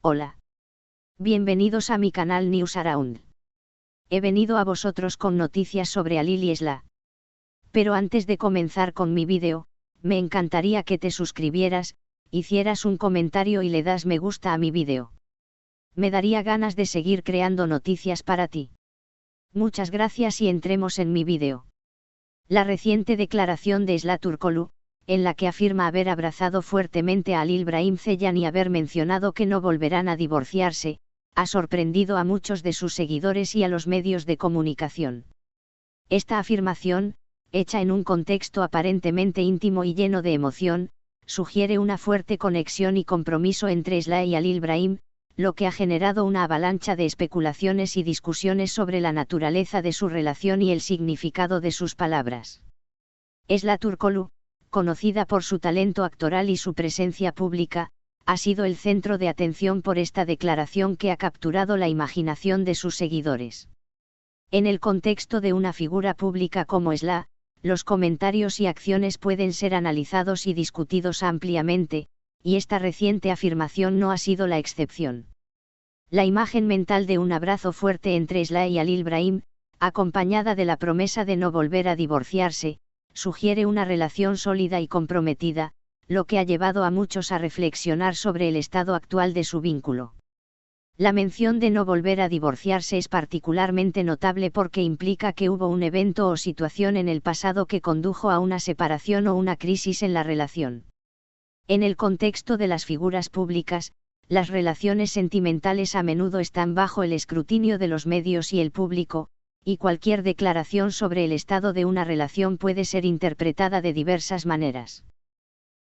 Hola. Bienvenidos a mi canal News Around. He venido a vosotros con noticias sobre Alil y Sla. Pero antes de comenzar con mi vídeo, me encantaría que te suscribieras, hicieras un comentario y le das me gusta a mi vídeo. Me daría ganas de seguir creando noticias para ti. Muchas gracias y entremos en mi vídeo. La reciente declaración de Sla Turkoglu, en la que afirma haber abrazado fuertemente a Halil Brahim Ceylan y haber mencionado que no volverán a divorciarse, ha sorprendido a muchos de sus seguidores y a los medios de comunicación. Esta afirmación, hecha en un contexto aparentemente íntimo y lleno de emoción, sugiere una fuerte conexión y compromiso entre Sla y Halil Brahim, lo que ha generado una avalancha de especulaciones y discusiones sobre la naturaleza de su relación y el significado de sus palabras. Sla Turkoglu, conocida por su talento actoral y su presencia pública, ha sido el centro de atención por esta declaración que ha capturado la imaginación de sus seguidores. En el contexto de una figura pública como Sla, los comentarios y acciones pueden ser analizados y discutidos ampliamente, y esta reciente afirmación no ha sido la excepción. La imagen mental de un abrazo fuerte entre Sla y Halil Brahim, acompañada de la promesa de no volver a divorciarse, sugiere una relación sólida y comprometida, lo que ha llevado a muchos a reflexionar sobre el estado actual de su vínculo. La mención de no volver a divorciarse es particularmente notable porque implica que hubo un evento o situación en el pasado que condujo a una separación o una crisis en la relación. En el contexto de las figuras públicas, las relaciones sentimentales a menudo están bajo el escrutinio de los medios y el público, y cualquier declaración sobre el estado de una relación puede ser interpretada de diversas maneras.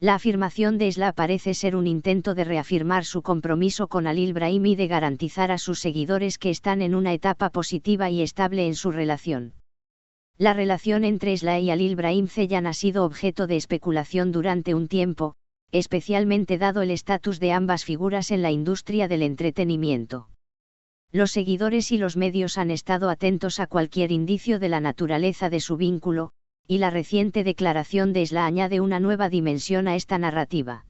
La afirmación de Sla parece ser un intento de reafirmar su compromiso con Halil Brahim y de garantizar a sus seguidores que están en una etapa positiva y estable en su relación. La relación entre Sla y Halil Brahim Ceylan ha sido objeto de especulación durante un tiempo, especialmente dado el estatus de ambas figuras en la industria del entretenimiento. Los seguidores y los medios han estado atentos a cualquier indicio de la naturaleza de su vínculo, y la reciente declaración de Sla añade una nueva dimensión a esta narrativa.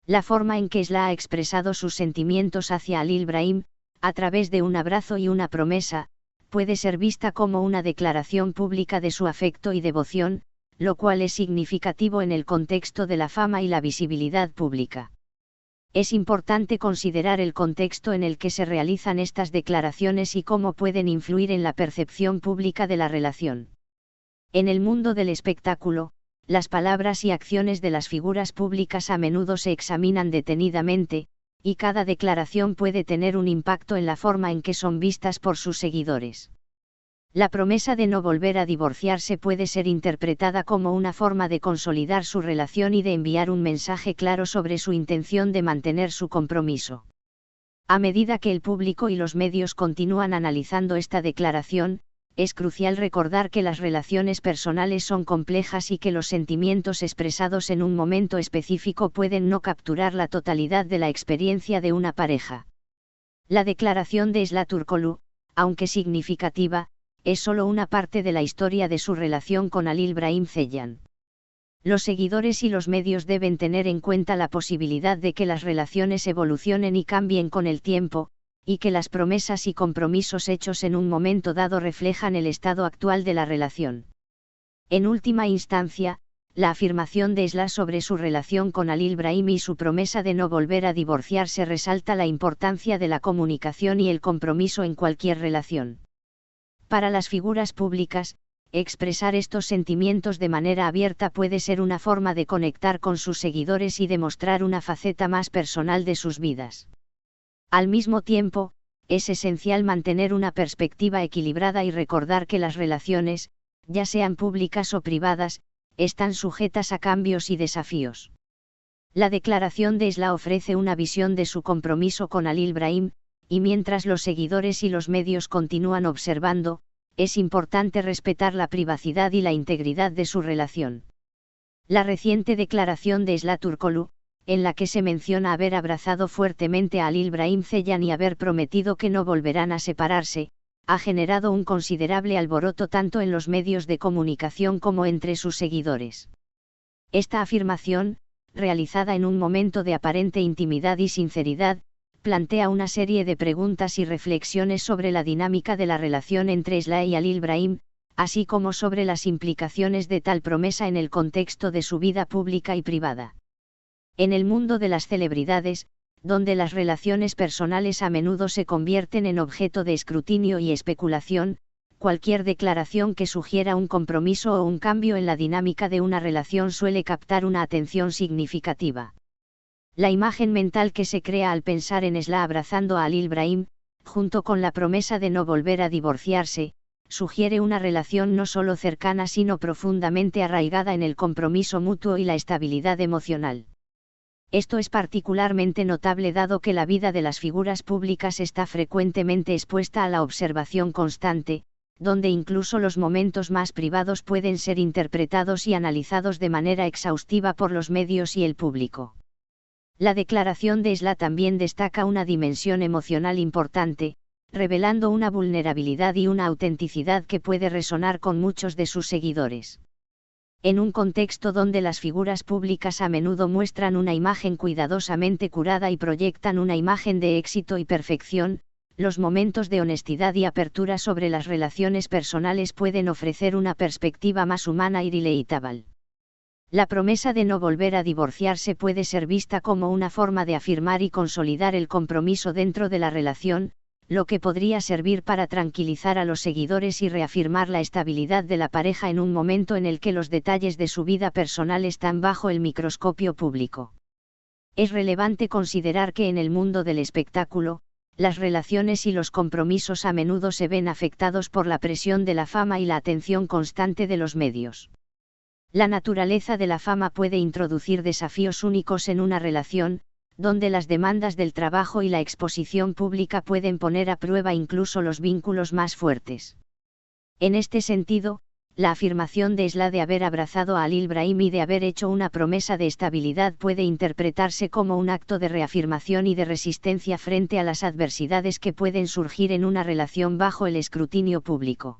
La forma en que Sla ha expresado sus sentimientos hacia Halil Brahim, a través de un abrazo y una promesa, puede ser vista como una declaración pública de su afecto y devoción, lo cual es significativo en el contexto de la fama y la visibilidad pública. Es importante considerar el contexto en el que se realizan estas declaraciones y cómo pueden influir en la percepción pública de la relación. En el mundo del espectáculo, las palabras y acciones de las figuras públicas a menudo se examinan detenidamente, y cada declaración puede tener un impacto en la forma en que son vistas por sus seguidores. La promesa de no volver a divorciarse puede ser interpretada como una forma de consolidar su relación y de enviar un mensaje claro sobre su intención de mantener su compromiso. A medida que el público y los medios continúan analizando esta declaración, es crucial recordar que las relaciones personales son complejas y que los sentimientos expresados en un momento específico pueden no capturar la totalidad de la experiencia de una pareja. La declaración de Sla Turkoglu, aunque significativa, es solo una parte de la historia de su relación con Halil Brahim Ceylan. Los seguidores y los medios deben tener en cuenta la posibilidad de que las relaciones evolucionen y cambien con el tiempo, y que las promesas y compromisos hechos en un momento dado reflejan el estado actual de la relación. En última instancia, la afirmación de Sla sobre su relación con Halil Brahim y su promesa de no volver a divorciarse resalta la importancia de la comunicación y el compromiso en cualquier relación. Para las figuras públicas, expresar estos sentimientos de manera abierta puede ser una forma de conectar con sus seguidores y demostrar una faceta más personal de sus vidas. Al mismo tiempo, es esencial mantener una perspectiva equilibrada y recordar que las relaciones, ya sean públicas o privadas, están sujetas a cambios y desafíos. La declaración de Sla ofrece una visión de su compromiso con Halil Brahim, y mientras los seguidores y los medios continúan observando, es importante respetar la privacidad y la integridad de su relación. La reciente declaración de Sla Turkoglu, en la que se menciona haber abrazado fuertemente a Halil Brahim Ceylan y haber prometido que no volverán a separarse, ha generado un considerable alboroto tanto en los medios de comunicación como entre sus seguidores. Esta afirmación, realizada en un momento de aparente intimidad y sinceridad, plantea una serie de preguntas y reflexiones sobre la dinámica de la relación entre Isla y Halil Ibrahim, así como sobre las implicaciones de tal promesa en el contexto de su vida pública y privada. En el mundo de las celebridades, donde las relaciones personales a menudo se convierten en objeto de escrutinio y especulación, cualquier declaración que sugiera un compromiso o un cambio en la dinámica de una relación suele captar una atención significativa. La imagen mental que se crea al pensar en Isla abrazando a Halil Ibrahim, junto con la promesa de no volver a divorciarse, sugiere una relación no solo cercana sino profundamente arraigada en el compromiso mutuo y la estabilidad emocional. Esto es particularmente notable dado que la vida de las figuras públicas está frecuentemente expuesta a la observación constante, donde incluso los momentos más privados pueden ser interpretados y analizados de manera exhaustiva por los medios y el público. La declaración de Isla también destaca una dimensión emocional importante, revelando una vulnerabilidad y una autenticidad que puede resonar con muchos de sus seguidores. En un contexto donde las figuras públicas a menudo muestran una imagen cuidadosamente curada y proyectan una imagen de éxito y perfección, los momentos de honestidad y apertura sobre las relaciones personales pueden ofrecer una perspectiva más humana y relatable. La promesa de no volver a divorciarse puede ser vista como una forma de afirmar y consolidar el compromiso dentro de la relación, lo que podría servir para tranquilizar a los seguidores y reafirmar la estabilidad de la pareja en un momento en el que los detalles de su vida personal están bajo el microscopio público. Es relevante considerar que en el mundo del espectáculo, las relaciones y los compromisos a menudo se ven afectados por la presión de la fama y la atención constante de los medios. La naturaleza de la fama puede introducir desafíos únicos en una relación, donde las demandas del trabajo y la exposición pública pueden poner a prueba incluso los vínculos más fuertes. En este sentido, la afirmación de Isla de haber abrazado a Halil Ibrahim y de haber hecho una promesa de estabilidad puede interpretarse como un acto de reafirmación y de resistencia frente a las adversidades que pueden surgir en una relación bajo el escrutinio público.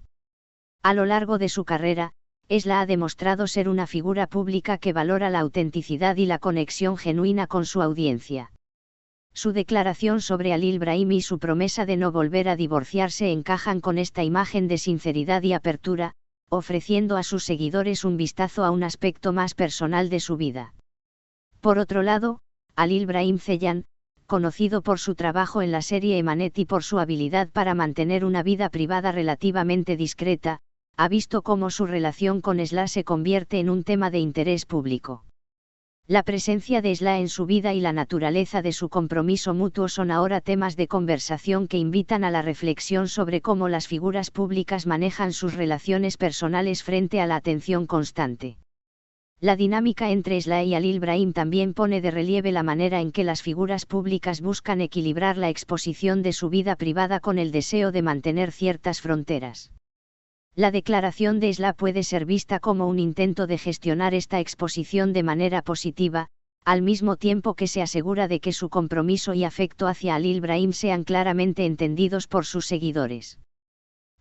A lo largo de su carrera, Isla ha demostrado ser una figura pública que valora la autenticidad y la conexión genuina con su audiencia. Su declaración sobre Halil Ibrahim y su promesa de no volver a divorciarse encajan con esta imagen de sinceridad y apertura, ofreciendo a sus seguidores un vistazo a un aspecto más personal de su vida. Por otro lado, Halil Ibrahim Ceylan, conocido por su trabajo en la serie Emanet y por su habilidad para mantener una vida privada relativamente discreta, ha visto cómo su relación con Isla se convierte en un tema de interés público. La presencia de Isla en su vida y la naturaleza de su compromiso mutuo son ahora temas de conversación que invitan a la reflexión sobre cómo las figuras públicas manejan sus relaciones personales frente a la atención constante. La dinámica entre Isla y Halil Ibrahim también pone de relieve la manera en que las figuras públicas buscan equilibrar la exposición de su vida privada con el deseo de mantener ciertas fronteras. La declaración de Isla puede ser vista como un intento de gestionar esta exposición de manera positiva, al mismo tiempo que se asegura de que su compromiso y afecto hacia Halil Ibrahim sean claramente entendidos por sus seguidores.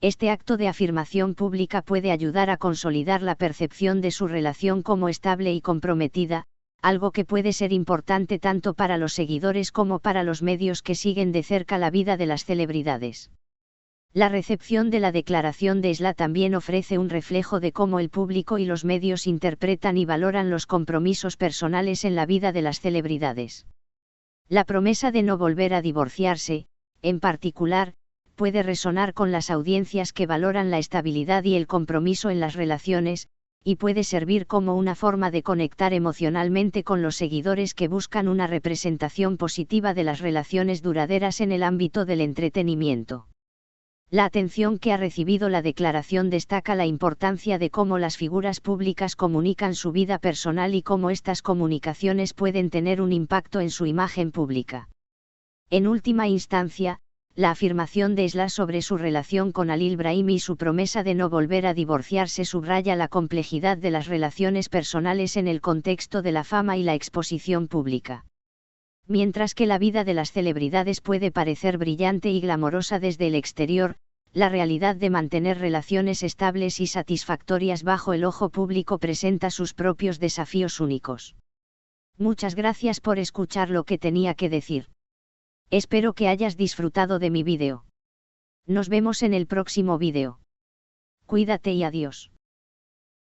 Este acto de afirmación pública puede ayudar a consolidar la percepción de su relación como estable y comprometida, algo que puede ser importante tanto para los seguidores como para los medios que siguen de cerca la vida de las celebridades. La recepción de la declaración de Isla también ofrece un reflejo de cómo el público y los medios interpretan y valoran los compromisos personales en la vida de las celebridades. La promesa de no volver a divorciarse, en particular, puede resonar con las audiencias que valoran la estabilidad y el compromiso en las relaciones, y puede servir como una forma de conectar emocionalmente con los seguidores que buscan una representación positiva de las relaciones duraderas en el ámbito del entretenimiento. La atención que ha recibido la declaración destaca la importancia de cómo las figuras públicas comunican su vida personal y cómo estas comunicaciones pueden tener un impacto en su imagen pública. En última instancia, la afirmación de Isla sobre su relación con Halil Ibrahim y su promesa de no volver a divorciarse subraya la complejidad de las relaciones personales en el contexto de la fama y la exposición pública. Mientras que la vida de las celebridades puede parecer brillante y glamorosa desde el exterior, la realidad de mantener relaciones estables y satisfactorias bajo el ojo público presenta sus propios desafíos únicos. Muchas gracias por escuchar lo que tenía que decir. Espero que hayas disfrutado de mi vídeo. Nos vemos en el próximo vídeo. Cuídate y adiós.